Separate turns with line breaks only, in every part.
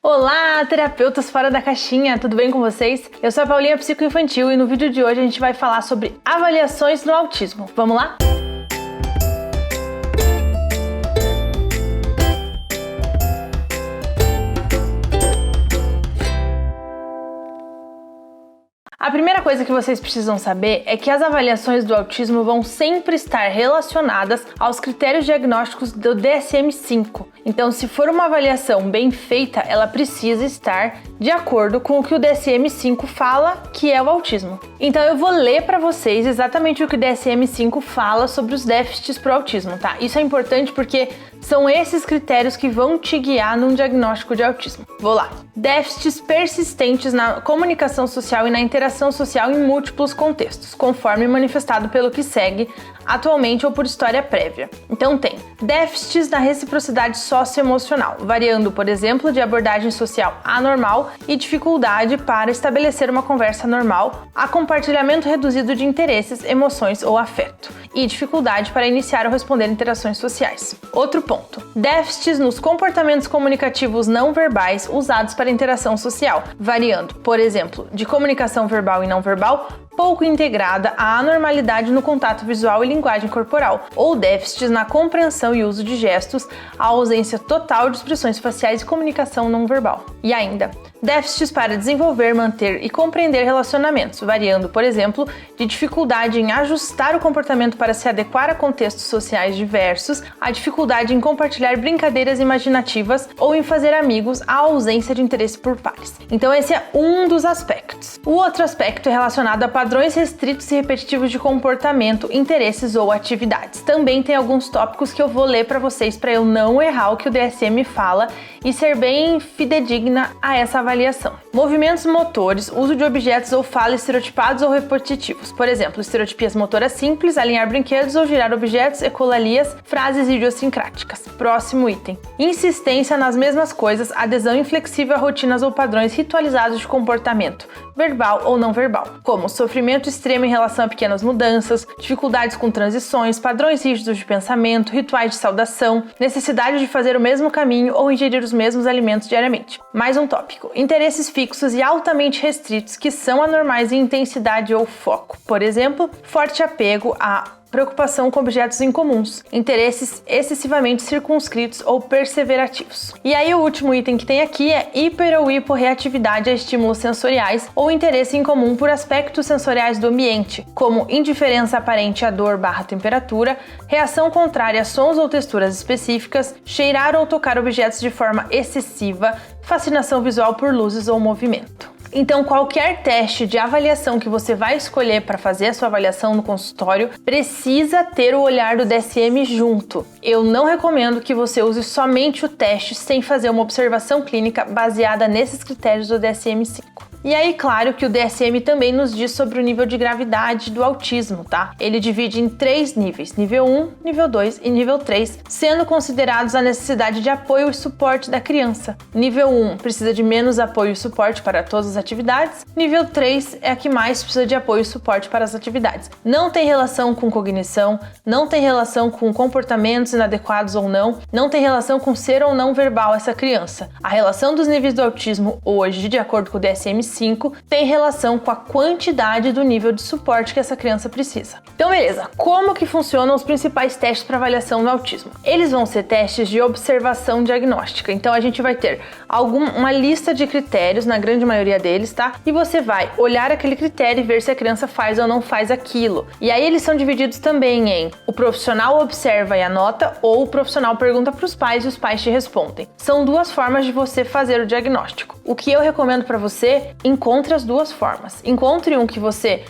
Olá, terapeutas fora da caixinha, tudo bem com vocês? Eu sou a Paulinha Psicoinfantil e no vídeo de hoje a gente vai falar sobre avaliações no autismo. Vamos lá? A primeira coisa que vocês precisam saber é que as avaliações do autismo vão sempre estar relacionadas aos critérios diagnósticos do DSM-5. Então, se for uma avaliação bem feita, ela precisa estar de acordo com o que o DSM-5 fala que é o autismo. Então, eu vou ler para vocês exatamente o que o DSM-5 fala sobre os déficits para o autismo, tá? Isso é importante porque são esses critérios que vão te guiar num diagnóstico de autismo. Vou lá. Déficits persistentes na comunicação social e na interação social em múltiplos contextos, conforme manifestado pelo que segue atualmente ou por história prévia. Então tem déficits na reciprocidade socioemocional, variando, por exemplo, de abordagem social anormal e dificuldade para estabelecer uma conversa normal, a compartilhamento reduzido de interesses, emoções ou afeto, e dificuldade para iniciar ou responder interações sociais. Outro ponto, déficits nos comportamentos comunicativos não verbais usados para interação social, variando, por exemplo, de comunicação verbal e não verbal, pouco integrada à anormalidade no contato visual e linguagem corporal, ou déficits na compreensão e uso de gestos, a ausência total de expressões faciais e comunicação não verbal. E ainda, déficits para desenvolver, manter e compreender relacionamentos, variando, por exemplo, de dificuldade em ajustar o comportamento para se adequar a contextos sociais diversos, a dificuldade em compartilhar brincadeiras imaginativas ou em fazer amigos, a ausência de interesse por pares. Então esse é um dos aspectos. O outro aspecto é relacionado a padrões restritos e repetitivos de comportamento, interesses ou atividades. Também tem alguns tópicos que eu vou ler para vocês para eu não errar o que o DSM fala e ser bem fidedigna a essa avaliação. Movimentos motores, uso de objetos ou fala estereotipados ou repetitivos. Por exemplo, estereotipias motoras simples, alinhar brinquedos ou girar objetos, ecolalias, frases idiosincráticas. Próximo item. Insistência nas mesmas coisas, adesão inflexível a rotinas ou padrões ritualizados de comportamento, verbal ou não verbal, como sofrimento extremo em relação a pequenas mudanças, dificuldades com transições, padrões rígidos de pensamento, rituais de saudação, necessidade de fazer o mesmo caminho ou ingerir os mesmos alimentos diariamente. Mais um tópico, interesses fixos e altamente restritos que são anormais em intensidade ou foco. Por exemplo, forte apego a preocupação com objetos incomuns, interesses excessivamente circunscritos ou perseverativos. E aí o último item que tem aqui é hiper ou hiporreatividade a estímulos sensoriais ou interesse incomum por aspectos sensoriais do ambiente, como indiferença aparente à dor/temperatura, reação contrária a sons ou texturas específicas, cheirar ou tocar objetos de forma excessiva, fascinação visual por luzes ou movimento. Então, qualquer teste de avaliação que você vai escolher para fazer a sua avaliação no consultório precisa ter o olhar do DSM junto. Eu não recomendo que você use somente o teste sem fazer uma observação clínica baseada nesses critérios do DSM-5. E aí, claro que o DSM também nos diz sobre o nível de gravidade do autismo, tá? Ele divide em 3 níveis, nível 1, nível 2 e nível 3, sendo considerados a necessidade de apoio e suporte da criança. Nível 1 precisa de menos apoio e suporte para todas as atividades, nível 3 é a que mais precisa de apoio e suporte para as atividades. Não tem relação com cognição, não tem relação com comportamentos inadequados ou não tem relação com ser ou não verbal essa criança. A relação dos níveis do autismo hoje, de acordo com o DSM-5, tem relação com a quantidade do nível de suporte que essa criança precisa. Então, beleza. Como que funcionam os principais testes para avaliação do autismo? Eles vão ser testes de observação diagnóstica. Então, a gente vai ter uma lista de critérios, na grande maioria deles, tá? E você vai olhar aquele critério e ver se a criança faz ou não faz aquilo. E aí, eles são divididos também em o profissional observa e anota ou o profissional pergunta para os pais e os pais te respondem. São 2 formas de você fazer o diagnóstico. O que eu recomendo para você, encontre as 2 formas. Encontre um que você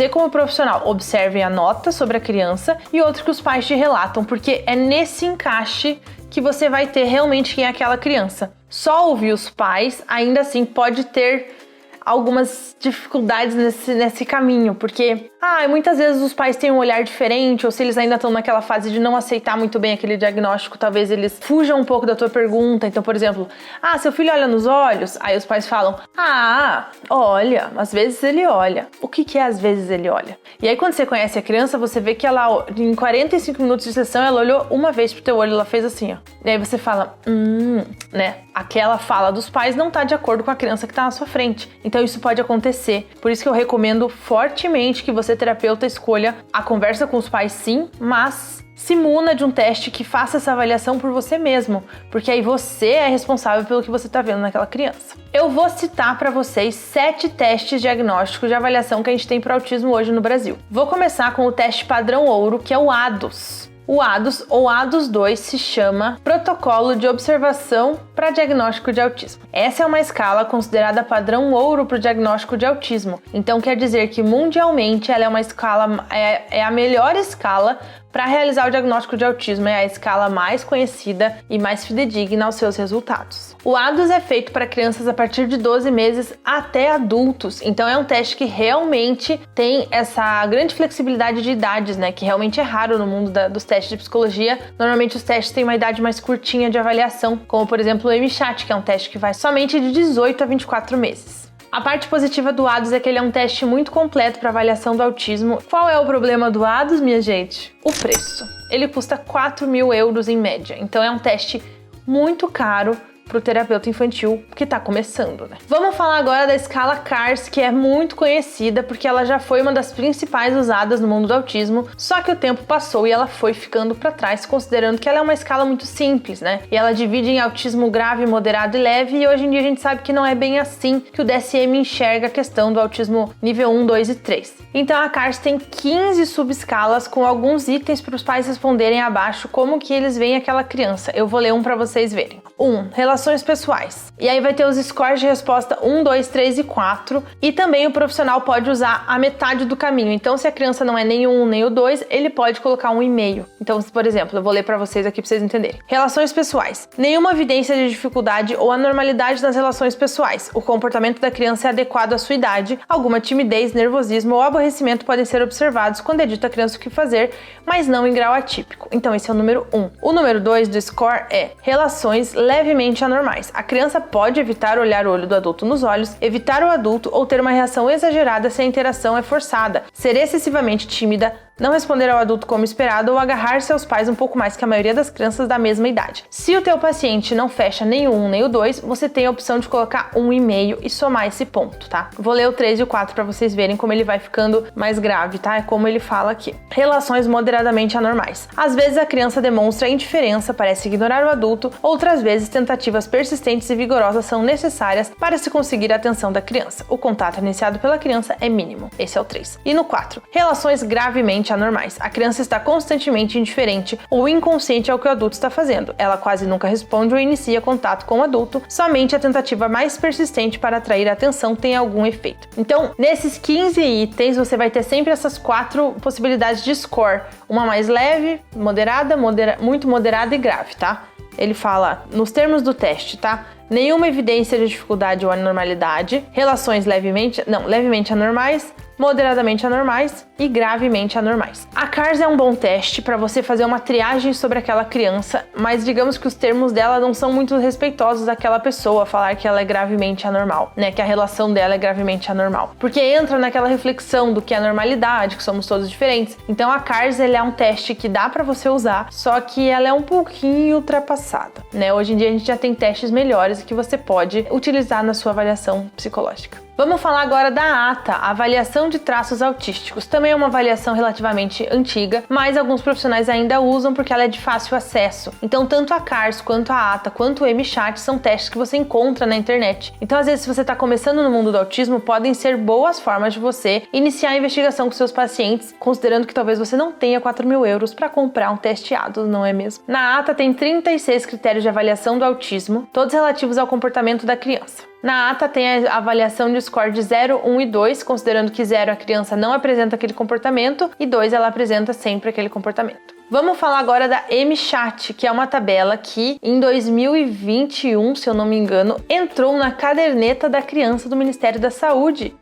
como profissional observe e anota sobre a criança e outro que os pais te relatam, porque é nesse encaixe que você vai ter realmente quem é aquela criança. Só ouvir os pais, ainda assim, pode ter algumas dificuldades nesse caminho, porque muitas vezes os pais têm um olhar diferente, ou se eles ainda estão naquela fase de não aceitar muito bem aquele diagnóstico, talvez eles fujam um pouco da tua pergunta. Então, por exemplo, seu filho olha nos olhos? Aí os pais falam, olha, às vezes ele olha. O que é às vezes ele olha? E aí quando você conhece a criança, você vê que ela, em 45 minutos de sessão, ela olhou uma vez pro teu olho, ela fez assim, ó. E aí você fala, né? Aquela fala dos pais não tá de acordo com a criança que tá na sua frente. Então isso pode acontecer. Por isso que eu recomendo fortemente que você, terapeuta, escolha a conversa com os pais, sim, mas se muna de um teste que faça essa avaliação por você mesmo, porque aí você é responsável pelo que você está vendo naquela criança. Eu vou citar para vocês 7 testes diagnósticos de avaliação que a gente tem para autismo hoje no Brasil. Vou começar com o teste padrão ouro, que é o ADOS. O ADOS, ou ADOS-2, se chama Protocolo de Observação para Diagnóstico de Autismo. Essa é uma escala considerada padrão ouro para o diagnóstico de autismo. Então quer dizer que mundialmente ela é uma escala, é a melhor escala para realizar o diagnóstico de autismo, é a escala mais conhecida e mais fidedigna aos seus resultados. O ADOS é feito para crianças a partir de 12 meses até adultos, então é um teste que realmente tem essa grande flexibilidade de idades, né, que realmente é raro no mundo dos testes de psicologia. Normalmente os testes têm uma idade mais curtinha de avaliação, como por exemplo o MCHAT, que é um teste que vai somente de 18 a 24 meses. A parte positiva do ADOS é que ele é um teste muito completo para avaliação do autismo. Qual é o problema do ADOS, minha gente? O preço. Ele custa 4.000 euros em média, então é um teste muito caro para o terapeuta infantil que está começando, né? Vamos falar agora da escala CARS, que é muito conhecida porque ela já foi uma das principais usadas no mundo do autismo, só que o tempo passou e ela foi ficando para trás, considerando que ela é uma escala muito simples, né? E ela divide em autismo grave, moderado e leve, e hoje em dia a gente sabe que não é bem assim que o DSM enxerga a questão do autismo nível 1, 2 e 3. Então a CARS tem 15 subescalas com alguns itens para os pais responderem abaixo como que eles veem aquela criança. Eu vou ler um para vocês verem. 1. Relações pessoais. E aí vai ter os scores de resposta 1, 2, 3 e 4. E também o profissional pode usar a metade do caminho. Então, se a criança não é nem o 1 nem o 2, ele pode colocar 1,5. Então, por exemplo, eu vou ler para vocês aqui para vocês entenderem. Relações pessoais. Nenhuma evidência de dificuldade ou anormalidade nas relações pessoais. O comportamento da criança é adequado à sua idade. Alguma timidez, nervosismo ou aborrecimento podem ser observados quando é dito à criança o que fazer, mas não em grau atípico. Então, esse é o número 1. O número 2 do score é relações levemente anormais. A criança pode evitar olhar o olho do adulto nos olhos, evitar o adulto ou ter uma reação exagerada se a interação é forçada, ser excessivamente tímida, não responder ao adulto como esperado ou agarrar-se aos pais um pouco mais que a maioria das crianças da mesma idade. Se o teu paciente não fecha nem o 1 nem o 2, você tem a opção de colocar 1,5 e somar esse ponto, tá? Vou ler o 3 e o 4 para vocês verem como ele vai ficando mais grave, tá? É como ele fala aqui. Relações moderadamente anormais. Às vezes a criança demonstra indiferença, parece ignorar o adulto, outras vezes tentativas persistentes e vigorosas são necessárias para se conseguir a atenção da criança. O contato iniciado pela criança é mínimo. Esse é o 3. E no 4, relações gravemente anormais. A criança está constantemente indiferente ou inconsciente ao que o adulto está fazendo. Ela quase nunca responde ou inicia contato com o adulto. Somente a tentativa mais persistente para atrair a atenção tem algum efeito. Então, nesses 15 itens, você vai ter sempre essas 4 possibilidades de score. Uma mais leve, moderada, muito moderada e grave, tá? Ele fala, nos termos do teste, tá? Nenhuma evidência de dificuldade ou anormalidade, relações levemente anormais, moderadamente anormais e gravemente anormais. A CARS é um bom teste para você fazer uma triagem sobre aquela criança, mas digamos que os termos dela não são muito respeitosos àquela pessoa, falar que ela é gravemente anormal, né? Que a relação dela é gravemente anormal. Porque entra naquela reflexão do que é normalidade, que somos todos diferentes. Então a CARS é um teste que dá para você usar, só que ela é um pouquinho ultrapassada, né? Hoje em dia a gente já tem testes melhores que você pode utilizar na sua avaliação psicológica. Vamos falar agora da ATA, a avaliação de traços autísticos. Também é uma avaliação relativamente antiga, mas alguns profissionais ainda usam porque ela é de fácil acesso. Então, tanto a CARS, quanto a ATA, quanto o MCHAT são testes que você encontra na internet. Então, às vezes, se você está começando no mundo do autismo, podem ser boas formas de você iniciar a investigação com seus pacientes, considerando que talvez você não tenha 4.000 euros para comprar um teste ATA, não é mesmo? Na ATA tem 36 critérios de avaliação do autismo, todos relativos ao comportamento da criança. Na ATA tem a avaliação de score de 0, 1 e 2, considerando que 0 a criança não apresenta aquele comportamento e 2 ela apresenta sempre aquele comportamento. Vamos falar agora da MChat, que é uma tabela que em 2021, se eu não me engano, entrou na caderneta da criança do Ministério da Saúde.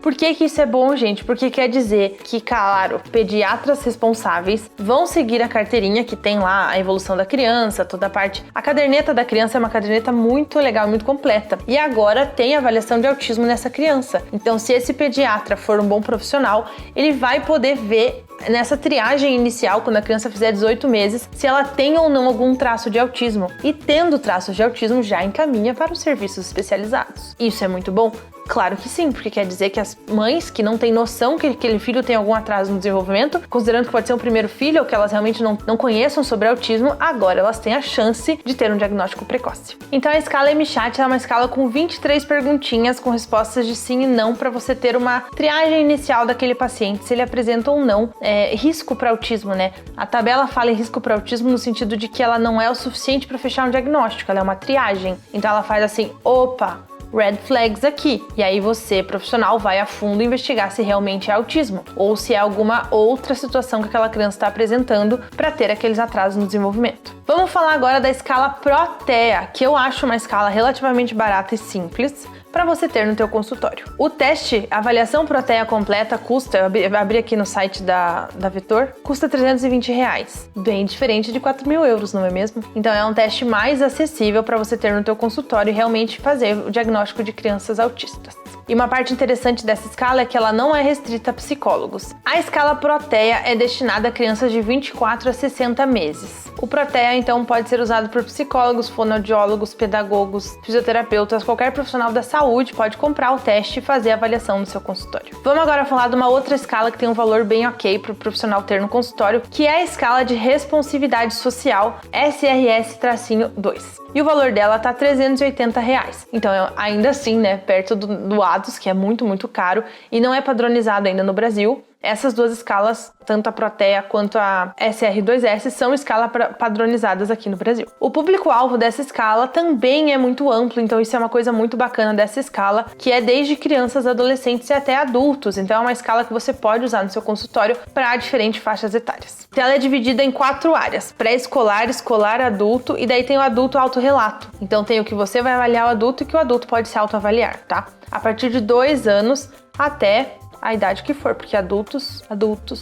Por que isso é bom, gente? Porque quer dizer que, claro, pediatras responsáveis vão seguir a carteirinha que tem lá a evolução da criança, toda a parte. A caderneta da criança é uma caderneta muito legal, muito completa. E agora tem avaliação de autismo nessa criança. Então, se esse pediatra for um bom profissional, ele vai poder ver nessa triagem inicial, quando a criança fizer 18 meses, se ela tem ou não algum traço de autismo. E tendo traços de autismo, já encaminha para os serviços especializados. Isso é muito bom? Claro que sim, porque quer dizer que as mães que não têm noção que aquele filho tem algum atraso no desenvolvimento, considerando que pode ser um primeiro filho ou que elas realmente não conheçam sobre autismo, agora elas têm a chance de ter um diagnóstico precoce. Então a escala MChat é uma escala com 23 perguntinhas com respostas de sim e não para você ter uma triagem inicial daquele paciente, se ele apresenta ou não risco para autismo, né? A tabela fala em risco para autismo no sentido de que ela não é o suficiente para fechar um diagnóstico, ela é uma triagem. Então ela faz assim, opa, red flags aqui. E aí você, profissional, vai a fundo investigar se realmente é autismo ou se é alguma outra situação que aquela criança está apresentando para ter aqueles atrasos no desenvolvimento. Vamos falar agora da escala Protea, que eu acho uma escala relativamente barata e simples para você ter no teu consultório. O teste, a avaliação Protea completa custa, eu abri aqui no site da Vetor, custa R$320, bem diferente de 4.000 euros, não é mesmo? Então é um teste mais acessível para você ter no teu consultório e realmente fazer o diagnóstico de crianças autistas. E uma parte interessante dessa escala é que ela não é restrita a psicólogos. A escala Protea é destinada a crianças de 24 a 60 meses. O Protea, então, pode ser usado por psicólogos, fonoaudiólogos, pedagogos, fisioterapeutas, qualquer profissional da saúde pode comprar o teste e fazer a avaliação no seu consultório. Vamos agora falar de uma outra escala que tem um valor bem ok para o profissional ter no consultório, que é a escala de responsividade social SRS-2. E o valor dela tá R$380. Então, ainda assim, né, perto do ADOS, que é muito, muito caro e não é padronizado ainda no Brasil. Essas duas escalas, tanto a Protea quanto a SR2S, são escalas padronizadas aqui no Brasil. O público-alvo dessa escala também é muito amplo, então isso é uma coisa muito bacana dessa escala, que é desde crianças, adolescentes e até adultos. Então é uma escala que você pode usar no seu consultório para diferentes faixas etárias. Então ela é dividida em 4 áreas: pré-escolar, escolar, adulto, e daí tem o adulto autorrelato. Então tem o que você vai avaliar o adulto e que o adulto pode se autoavaliar, tá? A partir de 2 anos até a idade que for, porque adultos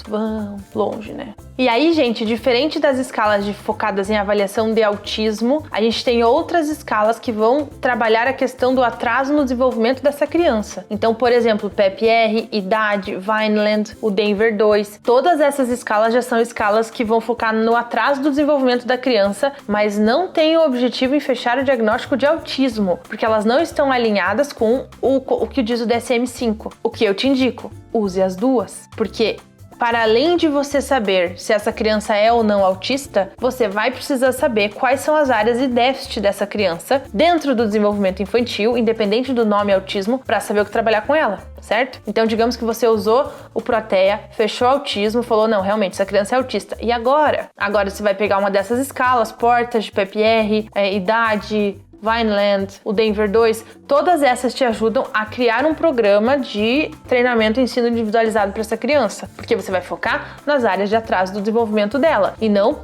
vão longe, né? E aí, gente, diferente das escalas focadas em avaliação de autismo, a gente tem outras escalas que vão trabalhar a questão do atraso no desenvolvimento dessa criança. Então, por exemplo, PEP-R, idade, Vineland, o Denver 2, todas essas escalas já são escalas que vão focar no atraso do desenvolvimento da criança, mas não têm o objetivo em fechar o diagnóstico de autismo, porque elas não estão alinhadas com o que diz o DSM-5. O que eu te indico? Use as duas, porque para além de você saber se essa criança é ou não autista, você vai precisar saber quais são as áreas de déficit dessa criança dentro do desenvolvimento infantil, independente do nome autismo, para saber o que trabalhar com ela, certo? Então, digamos que você usou o Protea, fechou autismo, falou, não, realmente, essa criança é autista. E agora? Agora você vai pegar uma dessas escalas, portas de PEP-R, idade, Vineland, o Denver 2, todas essas te ajudam a criar um programa de treinamento e ensino individualizado para essa criança, porque você vai focar nas áreas de atraso do desenvolvimento dela e não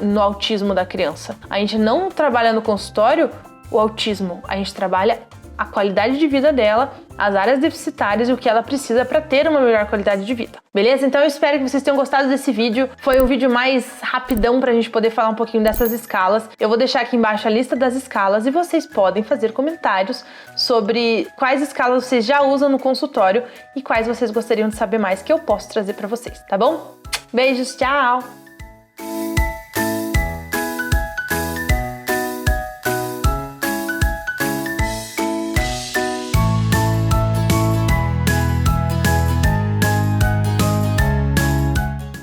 no autismo da criança. A gente não trabalha no consultório o autismo, a gente trabalha a qualidade de vida dela, as áreas deficitárias e o que ela precisa para ter uma melhor qualidade de vida. Beleza? Então eu espero que vocês tenham gostado desse vídeo. Foi um vídeo mais rapidão pra gente poder falar um pouquinho dessas escalas. Eu vou deixar aqui embaixo a lista das escalas e vocês podem fazer comentários sobre quais escalas vocês já usam no consultório e quais vocês gostariam de saber mais que eu posso trazer para vocês, tá bom? Beijos, tchau!